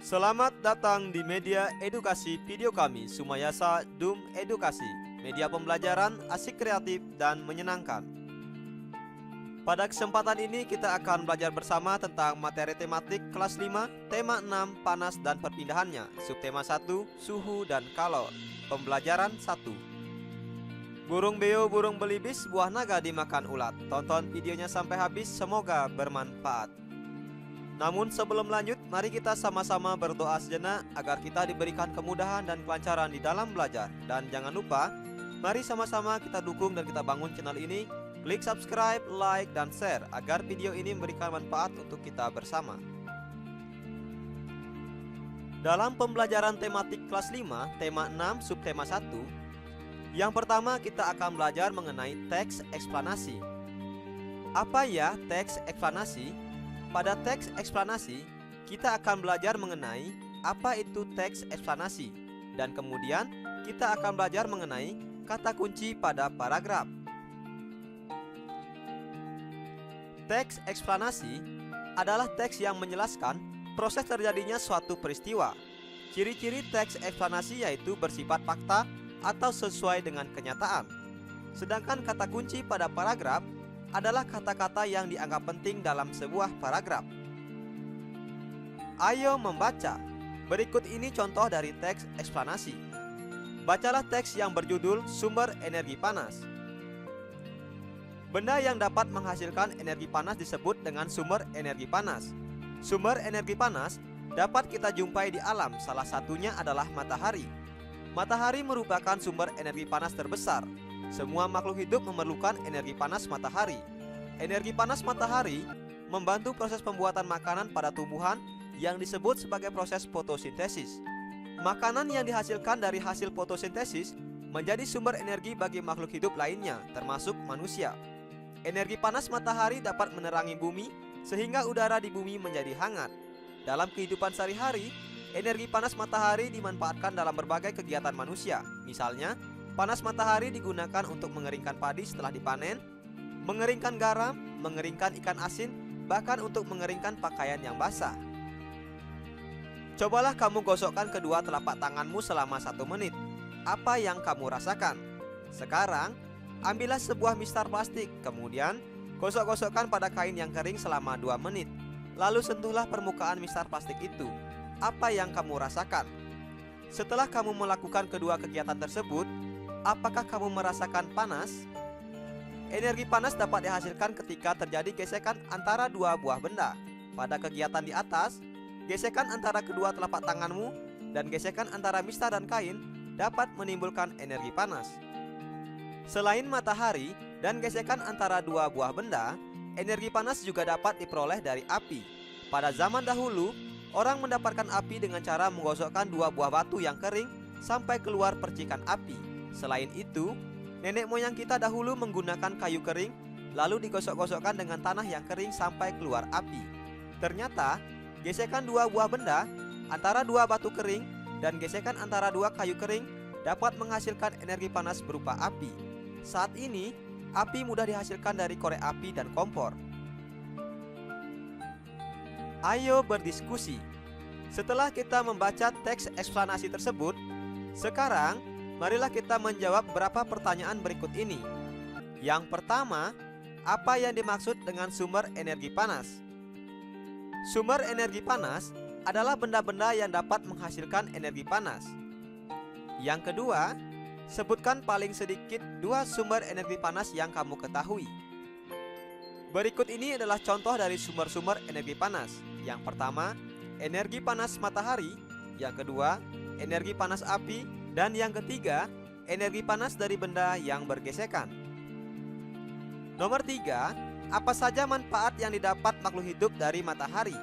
Selamat datang di media edukasi video kami, Sumayasa Dum Edukasi, media pembelajaran asik, kreatif, dan menyenangkan. Pada kesempatan ini kita akan belajar bersama tentang materi tematik kelas 5, tema 6, panas dan perpindahannya, subtema 1, suhu dan kalor, pembelajaran 1. Burung beo, burung belibis, buah naga dimakan ulat. Tonton videonya sampai habis, semoga bermanfaat. Namun sebelum lanjut, mari kita sama-sama berdoa sejenak agar kita diberikan kemudahan dan kelancaran di dalam belajar. Dan jangan lupa, mari sama-sama kita dukung dan kita bangun channel ini. Klik subscribe, like, dan share agar video ini memberikan manfaat untuk kita bersama. Dalam pembelajaran tematik kelas 5, tema 6, subtema 1, yang pertama kita akan belajar mengenai teks eksplanasi. Apa ya teks eksplanasi? Pada teks eksplanasi, kita akan belajar mengenai apa itu teks eksplanasi, dan kemudian kita akan belajar mengenai kata kunci pada paragraf. Teks eksplanasi adalah teks yang menjelaskan proses terjadinya suatu peristiwa. Ciri-ciri teks eksplanasi yaitu bersifat fakta atau sesuai dengan kenyataan. Sedangkan kata kunci pada paragraf adalah kata-kata yang dianggap penting dalam sebuah paragraf. Ayo membaca. Berikut ini contoh dari teks eksplanasi. Bacalah teks yang berjudul sumber energi panas. Benda yang dapat menghasilkan energi panas disebut dengan sumber energi panas. Sumber energi panas dapat kita jumpai di alam, salah satunya adalah matahari. Matahari merupakan sumber energi panas terbesar. Semua makhluk hidup memerlukan energi panas matahari. Energi panas matahari membantu proses pembuatan makanan pada tumbuhan yang disebut sebagai proses fotosintesis. Makanan yang dihasilkan dari hasil fotosintesis menjadi sumber energi bagi makhluk hidup lainnya, termasuk manusia. Energi panas matahari dapat menerangi bumi sehingga udara di bumi menjadi hangat. Dalam kehidupan sehari-hari, energi panas matahari dimanfaatkan dalam berbagai kegiatan manusia. Misalnya, panas matahari digunakan untuk mengeringkan padi setelah dipanen, mengeringkan garam, mengeringkan ikan asin, bahkan untuk mengeringkan pakaian yang basah. Cobalah kamu gosokkan kedua telapak tanganmu selama 1 menit. Apa yang kamu rasakan? Sekarang, ambillah sebuah mistar plastik, kemudian gosok-gosokkan pada kain yang kering selama 2 menit. Lalu sentuhlah permukaan mistar plastik itu. Apa yang kamu rasakan? Setelah kamu melakukan kedua kegiatan tersebut, apakah kamu merasakan panas? Energi panas dapat dihasilkan ketika terjadi gesekan antara dua buah benda. Pada kegiatan di atas, gesekan antara kedua telapak tanganmu dan gesekan antara mistar dan kain dapat menimbulkan energi panas. Selain matahari dan gesekan antara dua buah benda, energi panas juga dapat diperoleh dari api. Pada zaman dahulu, orang mendapatkan api dengan cara menggosokkan dua buah batu yang kering sampai keluar percikan api. Selain itu, nenek moyang kita dahulu menggunakan kayu kering, lalu digosok-gosokkan dengan tanah yang kering sampai keluar api. Ternyata, gesekan dua buah benda antara dua batu kering dan gesekan antara dua kayu kering dapat menghasilkan energi panas berupa api. Saat ini, api mudah dihasilkan dari korek api dan kompor. Ayo berdiskusi. Setelah kita membaca teks eksplanasi tersebut, sekarang marilah kita menjawab beberapa pertanyaan berikut ini. Yang pertama, apa yang dimaksud dengan sumber energi panas? Sumber energi panas adalah benda-benda yang dapat menghasilkan energi panas. Yang kedua, sebutkan paling sedikit 2 sumber energi panas yang kamu ketahui. Berikut ini adalah contoh dari sumber-sumber energi panas. Yang pertama, energi panas matahari. Yang kedua, energi panas api. Dan yang ketiga, energi panas dari benda yang bergesekan. Nomor 3, apa saja manfaat yang didapat makhluk hidup dari matahari?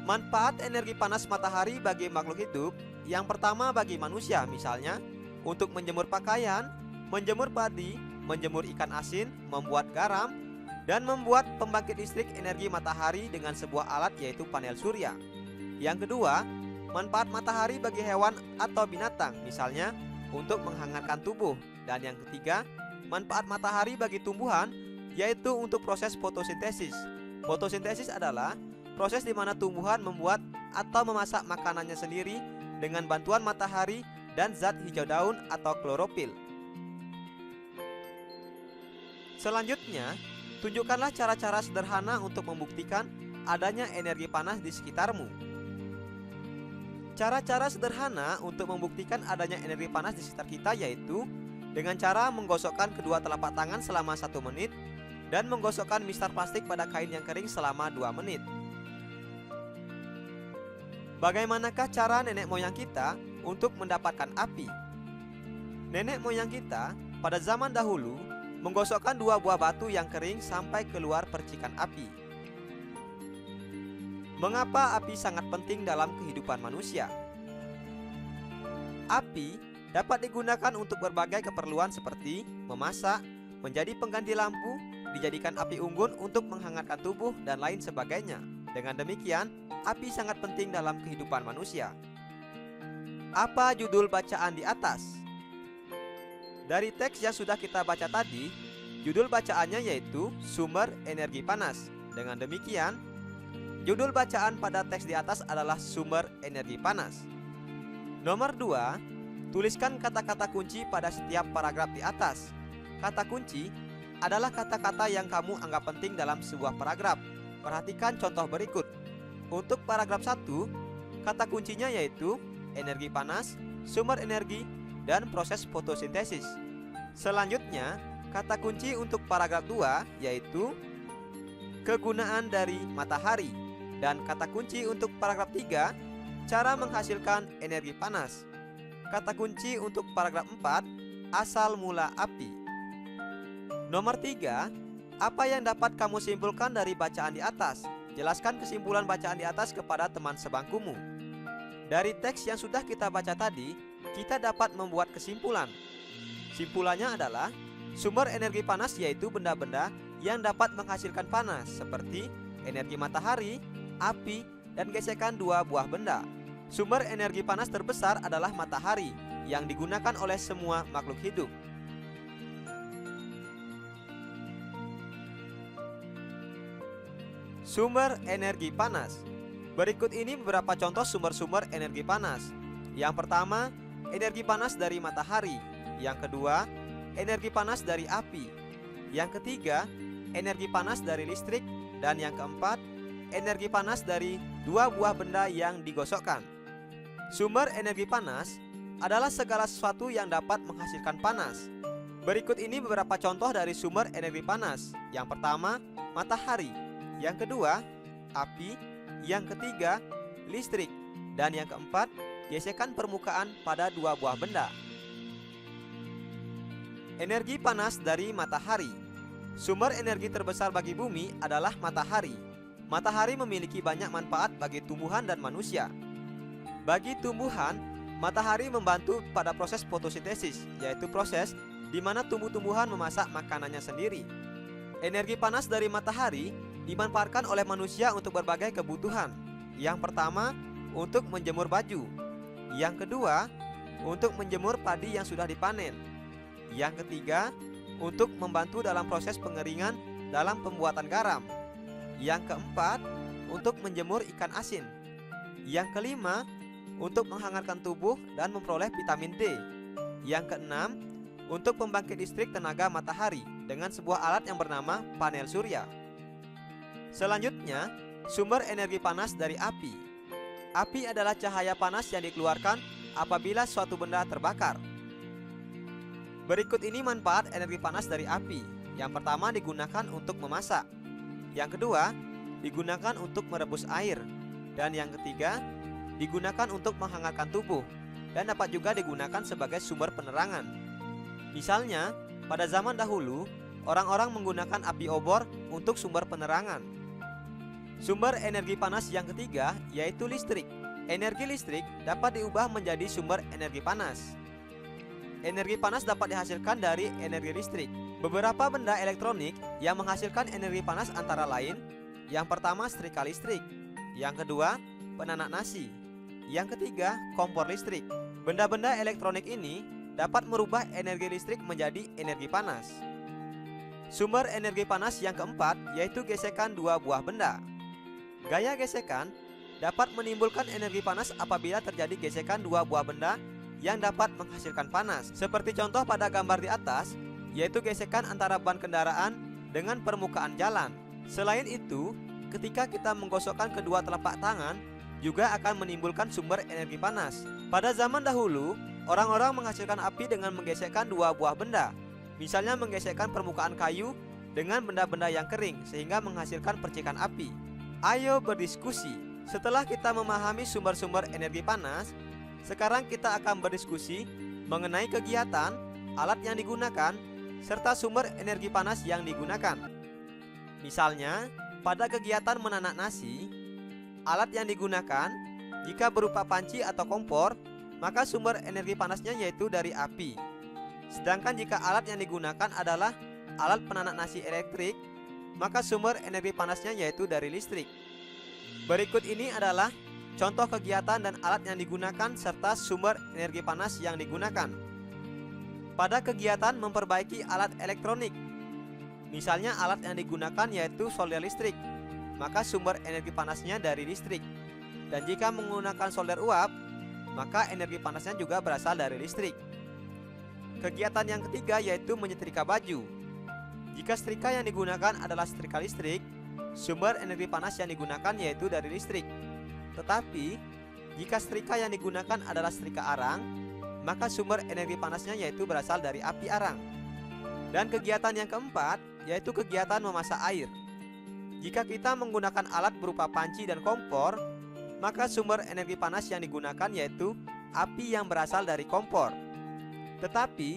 Manfaat energi panas matahari bagi makhluk hidup, yang pertama bagi manusia, misalnya untuk menjemur pakaian, menjemur padi, menjemur ikan asin, membuat garam, dan membuat pembangkit listrik energi matahari dengan sebuah alat yaitu panel surya. Yang kedua, manfaat matahari bagi hewan atau binatang, misalnya untuk menghangatkan tubuh. Dan yang ketiga, manfaat matahari bagi tumbuhan, yaitu untuk proses fotosintesis. Fotosintesis adalah proses di mana tumbuhan membuat atau memasak makanannya sendiri dengan bantuan matahari dan zat hijau daun atau klorofil. Selanjutnya, tunjukkanlah cara-cara sederhana untuk membuktikan adanya energi panas di sekitarmu. Cara-cara sederhana untuk membuktikan adanya energi panas di sekitar kita yaitu dengan cara menggosokkan kedua telapak tangan selama 1 menit dan menggosokkan mistar plastik pada kain yang kering selama 2 menit. Bagaimanakah cara nenek moyang kita untuk mendapatkan api? Nenek moyang kita pada zaman dahulu menggosokkan 2 buah batu yang kering sampai keluar percikan api. Mengapa api sangat penting dalam kehidupan manusia? Api dapat digunakan untuk berbagai keperluan seperti memasak, menjadi pengganti lampu, dijadikan api unggun untuk menghangatkan tubuh, dan lain sebagainya. Dengan demikian, api sangat penting dalam kehidupan manusia. Apa judul bacaan di atas? Dari teks yang sudah kita baca tadi, judul bacaannya yaitu sumber energi panas. Dengan demikian, judul bacaan pada teks di atas adalah sumber energi panas. Nomor 2, tuliskan kata-kata kunci pada setiap paragraf di atas. Kata kunci adalah kata-kata yang kamu anggap penting dalam sebuah paragraf. Perhatikan contoh berikut. Untuk paragraf 1, kata kuncinya yaitu energi panas, sumber energi, dan proses fotosintesis. Selanjutnya, kata kunci untuk paragraf 2 yaitu kegunaan dari matahari. Dan kata kunci untuk paragraf 3, cara menghasilkan energi panas. Kata kunci untuk paragraf 4, asal mula api. Nomor 3, apa yang dapat kamu simpulkan dari bacaan di atas? Jelaskan kesimpulan bacaan di atas kepada teman sebangkumu. Dari teks yang sudah kita baca tadi, kita dapat membuat kesimpulan. Simpulannya adalah sumber energi panas yaitu benda-benda yang dapat menghasilkan panas seperti energi matahari, api, dan gesekan 2 buah benda. Sumber energi panas terbesar adalah matahari yang digunakan oleh semua makhluk hidup. Sumber energi panas. Berikut ini beberapa contoh sumber-sumber energi panas. Yang pertama, energi panas dari matahari. Yang kedua, energi panas dari api. Yang ketiga, energi panas dari listrik. Dan yang keempat, energi panas dari 2 buah benda yang digosokkan. Sumber energi panas adalah segala sesuatu yang dapat menghasilkan panas. Berikut ini beberapa contoh dari sumber energi panas. Yang pertama, matahari. Yang kedua, api. Yang ketiga, listrik. Dan yang keempat, gesekan permukaan pada 2 buah benda. Energi panas dari matahari. Sumber energi terbesar bagi bumi adalah matahari. Matahari memiliki banyak manfaat bagi tumbuhan dan manusia. Bagi tumbuhan, matahari membantu pada proses fotosintesis, yaitu proses di mana tumbuh-tumbuhan memasak makanannya sendiri. Energi panas dari matahari dimanfaatkan oleh manusia untuk berbagai kebutuhan. Yang pertama, untuk menjemur baju. Yang kedua, untuk menjemur padi yang sudah dipanen. Yang ketiga, untuk membantu dalam proses pengeringan dalam pembuatan garam. Yang keempat, untuk menjemur ikan asin. Yang kelima, untuk menghangatkan tubuh dan memperoleh vitamin D. Yang keenam, untuk pembangkit listrik tenaga matahari dengan sebuah alat yang bernama panel surya. Selanjutnya, sumber energi panas dari api. Api adalah cahaya panas yang dikeluarkan apabila suatu benda terbakar. Berikut ini manfaat energi panas dari api. Yang pertama, digunakan untuk memasak. Yang kedua, digunakan untuk merebus air. Dan yang ketiga, digunakan untuk menghangatkan tubuh dan dapat juga digunakan sebagai sumber penerangan. Misalnya, pada zaman dahulu, orang-orang menggunakan api obor untuk sumber penerangan. Sumber energi panas yang ketiga yaitu listrik. Energi listrik dapat diubah menjadi sumber energi panas. Energi panas dapat dihasilkan dari energi listrik. Beberapa benda elektronik yang menghasilkan energi panas antara lain, yang pertama setrika listrik, yang kedua penanak nasi, yang ketiga kompor listrik. Benda-benda elektronik ini dapat merubah energi listrik menjadi energi panas. Sumber energi panas yang keempat yaitu gesekan 2 buah benda. Gaya gesekan dapat menimbulkan energi panas apabila terjadi gesekan dua buah benda yang dapat menghasilkan panas. Seperti contoh pada gambar di atas, yaitu gesekan antara ban kendaraan dengan permukaan jalan. Selain itu, ketika kita menggosokkan kedua telapak tangan juga akan menimbulkan sumber energi panas. Pada zaman dahulu, orang-orang menghasilkan api dengan menggesekkan dua buah benda. Misalnya menggesekkan permukaan kayu dengan benda-benda yang kering sehingga menghasilkan percikan api. Ayo berdiskusi. Setelah kita memahami sumber-sumber energi panas, sekarang kita akan berdiskusi mengenai kegiatan, alat yang digunakan, serta sumber energi panas yang digunakan. Misalnya, pada kegiatan menanak nasi, alat yang digunakan jika berupa panci atau kompor, maka sumber energi panasnya yaitu dari api. Sedangkan jika alat yang digunakan adalah alat penanak nasi elektrik, maka sumber energi panasnya yaitu dari listrik. Berikut ini adalah contoh kegiatan dan alat yang digunakan serta sumber energi panas yang digunakan. Pada kegiatan memperbaiki alat elektronik, misalnya alat yang digunakan yaitu solder listrik, maka sumber energi panasnya dari listrik. Dan jika menggunakan solder uap, maka energi panasnya juga berasal dari listrik. Kegiatan yang ketiga yaitu menyetrika baju. Jika setrika yang digunakan adalah setrika listrik, sumber energi panas yang digunakan yaitu dari listrik. Tetapi, jika setrika yang digunakan adalah setrika arang, maka sumber energi panasnya yaitu berasal dari api arang. Dan kegiatan yang keempat yaitu kegiatan memasak air. Jika kita menggunakan alat berupa panci dan kompor, maka sumber energi panas yang digunakan yaitu api yang berasal dari kompor. Tetapi,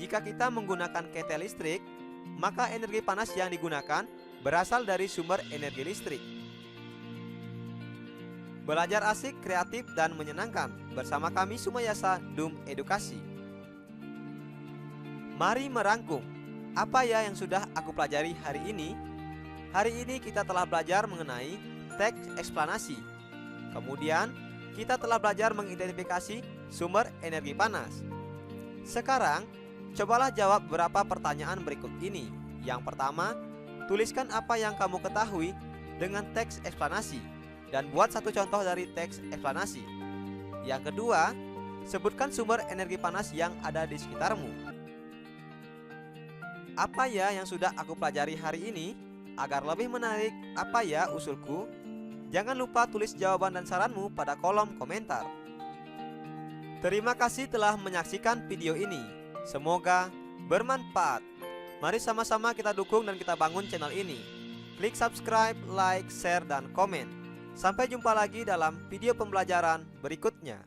jika kita menggunakan ketel listrik, maka energi panas yang digunakan berasal dari sumber energi listrik. Belajar asik, kreatif, dan menyenangkan bersama kami Sumayasa Dum Edukasi. Mari merangkum. Apa ya yang sudah aku pelajari hari ini? Hari ini kita telah belajar mengenai teks eksplanasi. Kemudian, kita telah belajar mengidentifikasi sumber energi panas. Sekarang, cobalah jawab beberapa pertanyaan berikut ini. Yang pertama, tuliskan apa yang kamu ketahui dengan teks eksplanasi dan buat satu contoh dari teks eksplanasi. Yang kedua, sebutkan sumber energi panas yang ada di sekitarmu. Apa ya yang sudah aku pelajari hari ini? Agar lebih menarik, apa ya usulku? Jangan lupa tulis jawaban dan saranmu pada kolom komentar. Terima kasih telah menyaksikan video ini. Semoga bermanfaat. Mari sama-sama kita dukung dan kita bangun channel ini. Klik subscribe, like, share, dan komen. Sampai jumpa lagi dalam video pembelajaran berikutnya.